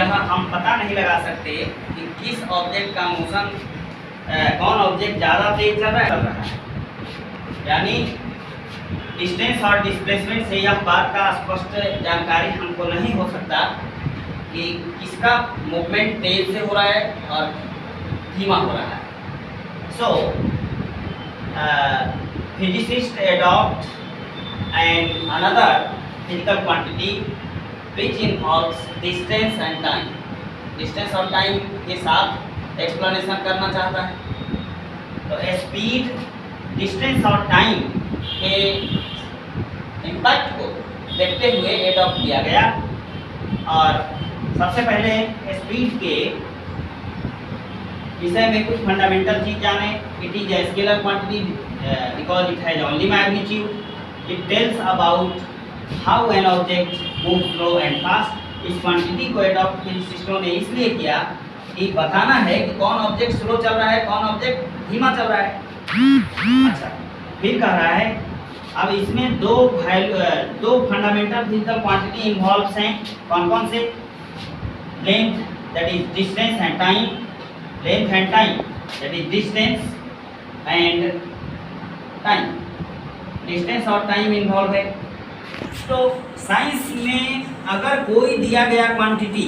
यह हम पता नहीं लगा सकते कि किस ऑब्जेक्ट का मोशन कौन ऑब्जेक्ट ज़्यादा तेज चल रहा है। यानी डिस्टेंस और डिस्प्लेसमेंट से यह बात का स्पष्ट जानकारी हमको नहीं हो सकता कि किसका मूवमेंट तेज से हो रहा है और धीमा हो रहा है। सो physicists adopt and another physical quantity which involves distance and time। distance और time के साथ explanation करना चाहता है। तो स्पीड, डिस्टेंस और टाइम के इम्पैक्ट को देखते हुए एडॉप्ट किया गया। और सबसे पहले स्पीड के विषय में कुछ फंडामेंटल चीज जाने। It is a scalar quantity because it has only magnitude. It tells about how an object move slow and fast. इस क्वांटिटी को एडॉप्ट फिजिसिस्टों ने इसलिए किया कि बताना है कि कौन ऑब्जेक्ट स्लो चल रहा है, कौन ऑब्जेक्ट धीमा चल रहा है। अच्छा, फिर कह रहा है अब इसमें दो फंडामेंटल फिजिकल क्वांटिटी इन्वॉल्व्स हैं। कौन कौन से? Length that is distance and time. Length and time that is distance and time. Distance और टाइम इन्वॉल्व है। तो साइंस में अगर कोई दिया गया क्वांटिटी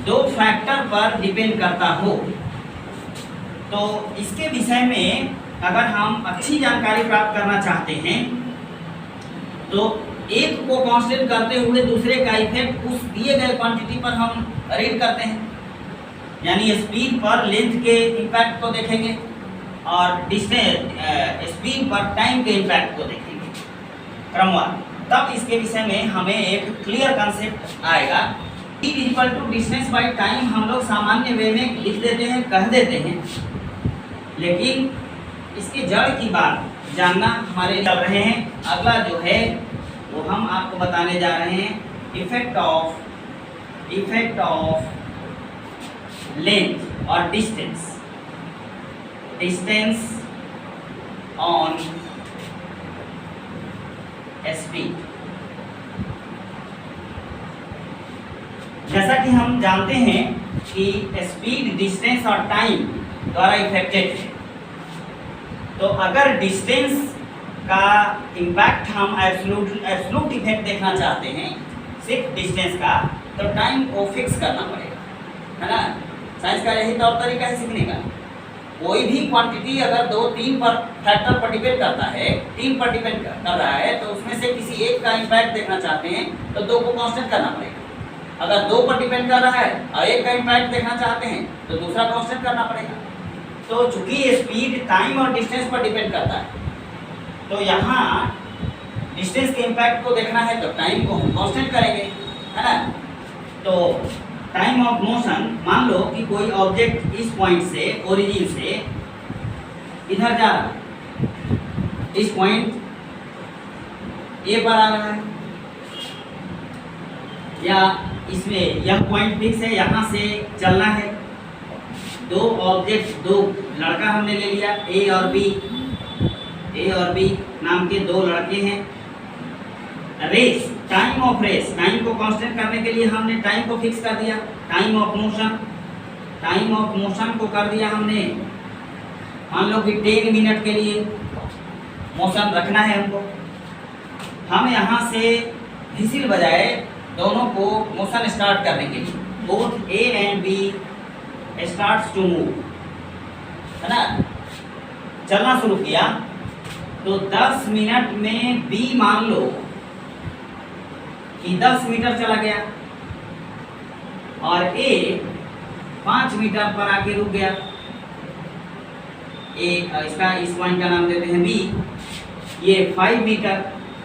दो फैक्टर पर डिपेंड करता हो तो इसके विषय में अगर हम अच्छी जानकारी प्राप्त करना चाहते हैं तो एक को कांस्टेंट करते हुए दूसरे का इफेक्ट उस दिए गए क्वांटिटी पर हम रीड करते हैं। यानी स्पीड पर लेंथ के इम्पैक्ट को देखेंगे और डिस्टेंस स्पीड पर टाइम के इम्पैक्ट को देखेंगे क्रमवार। तब इसके विषय में हमें एक क्लियर कंसेप्ट आएगा। Speed equal to distance by time हम लोग सामान्य वे में लिख देते हैं, कह देते हैं, लेकिन इसकी जड़ की बात जानना हमारे चल रहे हैं। अगला जो है वो हम आपको बताने जा रहे हैं इफेक्ट ऑफ लेंथ और डिस्टेंस ऑन स्पीड। जैसा कि हम जानते हैं कि स्पीड डिस्टेंस और टाइम द्वारा इफेक्टेड है। तो अगर डिस्टेंस का इम्पैक्ट हम एब्सोल्यूट इफेक्ट देखना चाहते हैं सिर्फ डिस्टेंस का, तो टाइम को फिक्स करना पड़ेगा, है ना। साइंस का यही तौर तरीका है सीखने का। कोई भी क्वांटिटी अगर 2-3 पर फैक्टर पर डिपेंड करता है, 3 पर डिपेंड कर रहा है, तो उसमें से किसी एक का इम्पैक्ट देखना चाहते हैं तो 2 को कांस्टेंट करना पड़ेगा। अगर 2 पर डिपेंड कर रहा है और एक का इम्पैक्ट देखना चाहते हैं तो दूसरा कांस्टेंट करना पड़ेगा। तो चूंकि स्पीड टाइम और डिस्टेंस पर डिपेंड करता है, तो यहाँ डिस्टेंस के इम्पैक्ट को देखना है तो टाइम को हम कांस्टेंट करेंगे, है ना। तो टाइम ऑफ मोशन, मान लो कि कोई ऑब्जेक्ट इस पॉइंट से, ओरिजिन से इधर जा रहा है, इस पॉइंट ए पर आ रहा है, या इसमें यह पॉइंट फिक्स है, यहाँ से चलना है। दो ऑब्जेक्ट, दो लड़का हमने ले लिया, ए और बी नाम के 2 लड़के हैं। Race, time of race, time को कांस्टेंट करने के लिए हमने टाइम को फिक्स कर दिया। टाइम ऑफ मोशन को कर दिया हमने, मान लो कि 10 मिनट के लिए मोशन रखना है हमको। हम यहाँ से व्हिसिल बजाए दोनों को मोशन स्टार्ट करने के लिए, both A and B starts to move, है ना, चलना शुरू किया। तो 10 मिनट में बी मान लो कि 10 मीटर चला गया और ए 5 मीटर पर आके रुक गया। ए इसका इस पॉइंट का नाम देते हैं बी, ये 5 मीटर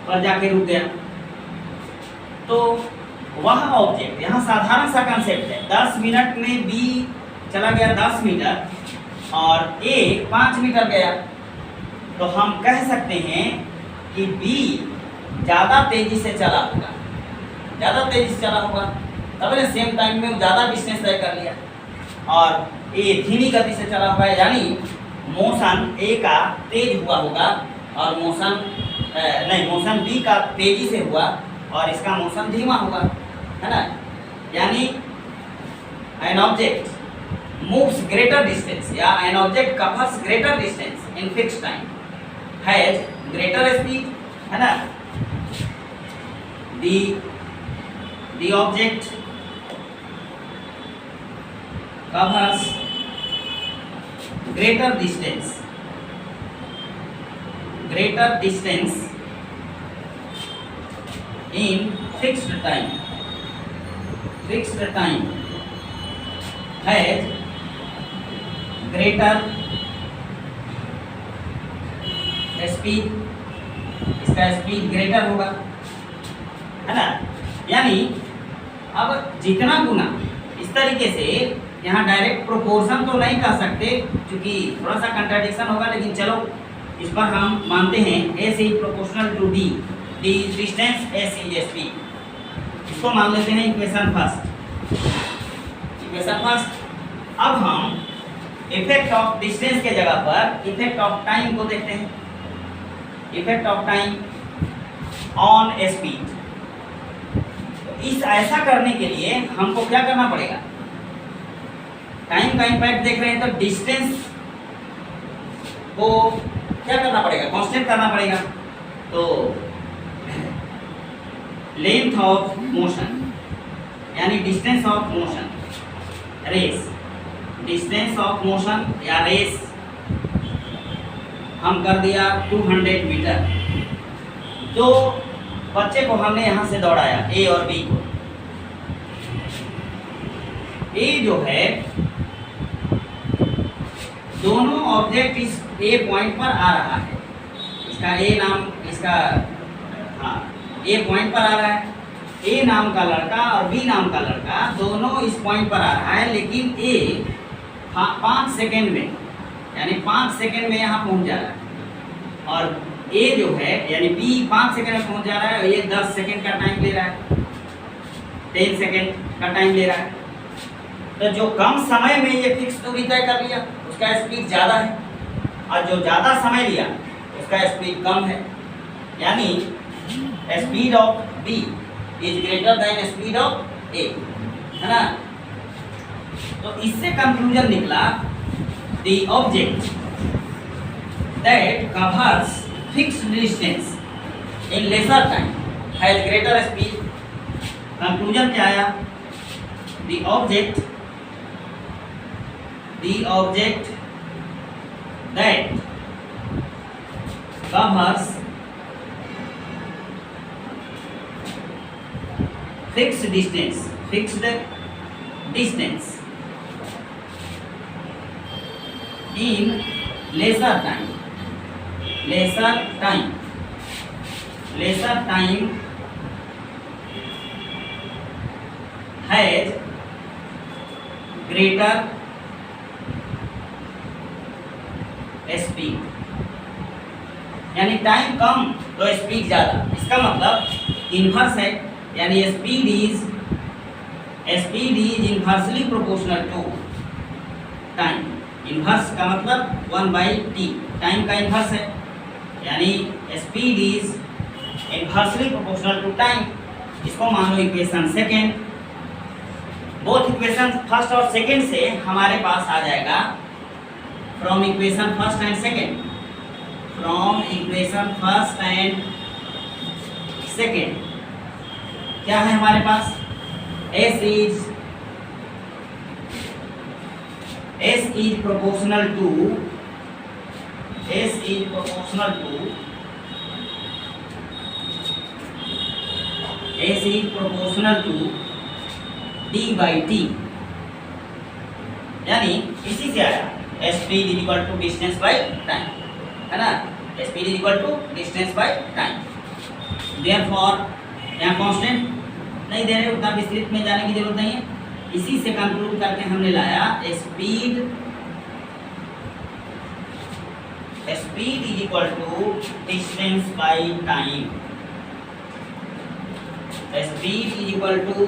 पर जाके रुक गया। तो वह ऑब्जेक्ट, यहाँ साधारण सा कंसेप्ट है, 10 मिनट में बी चला गया 10 मीटर और ए 5 मीटर गया। तो हम कह सकते हैं कि बी ज़्यादा तेजी से चला होगा, तब ने सेम टाइम में वो ज़्यादा डिस्टेंस तय कर लिया, और ए धीमी गति से चला हुआ है, यानी मोशन ए का तेज हुआ होगा और मोशन बी का तेजी से हुआ और इसका मोशन धीमा होगा, है ना। यानी an object moves greater distance या an object covers greater distance in fixed time has greater speed, है ना? The object covers greater distance in fixed time has greater speed, इसका स्पीड ग्रेटर होगा, है ना? यानी अब जितना गुना, इस तरीके से यहाँ डायरेक्ट प्रोपोर्शन तो नहीं कर सकते क्योंकि थोड़ा सा कंट्राडिक्शन होगा, लेकिन चलो इस पर हम मानते हैं S is proportional to D, D is distance, S is speed. इसको मान लेते हैं इक्वेशन फर्स्ट। अब हम इफेक्ट ऑफ डिस्टेंस के जगह पर इफेक्ट ऑफ टाइम को देखते हैं। Effect of time on speed. तो इस ऐसा करने के लिए हमको क्या करना पड़ेगा? टाइम का इम्पैक्ट देख रहे हैं तो डिस्टेंस को क्या करना पड़ेगा? कांस्टेंट करना पड़ेगा। तो लेंथ ऑफ मोशन यानी distance of motion, race, distance of motion या रेस हम कर दिया 200 मीटर। तो बच्चे को हमने यहाँ से दौड़ाया ए और बी को। ए जो है दोनों ऑब्जेक्ट इस ए पॉइंट पर आ रहा है, इसका ए नाम, इसका ए पॉइंट पर आ रहा है। ए नाम का लड़का और बी नाम का लड़का दोनों इस पॉइंट पर आ रहा है, लेकिन ए 5 सेकेंड में यानी 5 सेकेंड में यहाँ पहुँच जा रहा है और ए जो है यानी बी 5 सेकेंड में पहुँच जा रहा है और ये 10 सेकेंड का टाइम ले रहा है, 10 सेकेंड का टाइम ले रहा है। तो जो कम समय में ये फिक्स दूरी तय कर लिया उसका स्पीड ज़्यादा है, और जो ज़्यादा समय लिया उसका स्पीड कम है, यानी speed of B is greater than speed of A, है ना? तो इससे कंक्लूजन निकला the object that covers fixed distance in lesser time has greater speed. Conclusion क्या आया? The object that covers fixed distance in lesser time has greater speed. यानी time कम तो स्पीड ज़्यादा, इसका मतलब इन्वर्स है, यानी speed is inversely proportional to time. Inverse का मतलब 1/t, टाइम का इन्वर्स है, यानी speed is inversely proportional to time. इसको मान लो equation second. Both equation first और सेकेंड से हमारे पास आ जाएगा from equation first and second, क्या है हमारे पास? S is proportional to d/t, यानी इसी से आया speed is equal to distance by time, है ना? Speed is equal to distance by time. Therefore यहाँ कांस्टेंट नहीं दे रहे, उतना विस्तृत में जाने की जरूरत नहीं है। इसी से कंक्लूड करके हमने लाया speed is equal to distance by time. Speed is equal to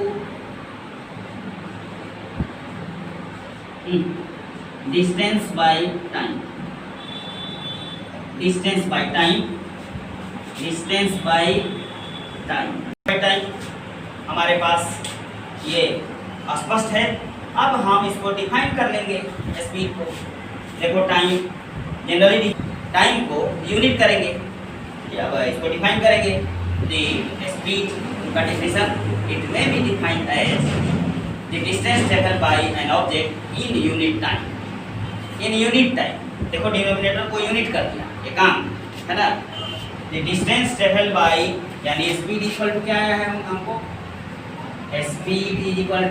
distance by time, हमारे पास ये स्पष्ट है। अब हम इसको डिफाइन कर लेंगे स्पीड को। देखो टाइम, जनरली टाइम को यूनिट करेंगे, अब इसको डिफाइन करेंगे। द स्पीड का definition, it may be defined as the distance travel by an object in unit time. In unit time, देखो डिनोमिनेटर को यूनिट कर दिया, ये काम है ना। द डिस्टेंस ट्रेवल बाय, यानी स्पीड इक्वल टू क्या आया है हमको, speed is equal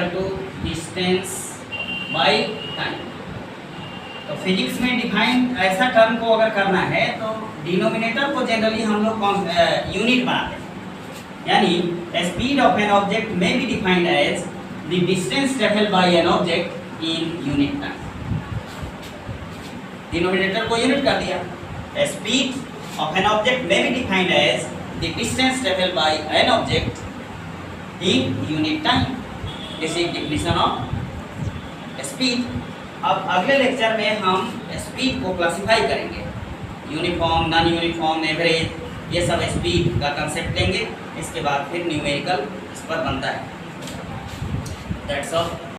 to distance by time. तो फिजिक्स में डिफाइन ऐसा टर्म को अगर करना है तो डिनोमिनेटर को जनरली हम लोग यूनिट बनाते हैं, यानी speed of an object may be defined as the distance travel by an object in unit time. Denominator को यूनिट कर दिया, speed of an object may be defined as the distance travel by an object in unit time. This is definition of speed. अब अगले lecture में हम speed को classify करेंगे, uniform, non uniform, average, ये सब स्पीड का कंसेप्ट लेंगे। इसके बाद फिर न्यूमेरिकल इस पर बनता है। That's all.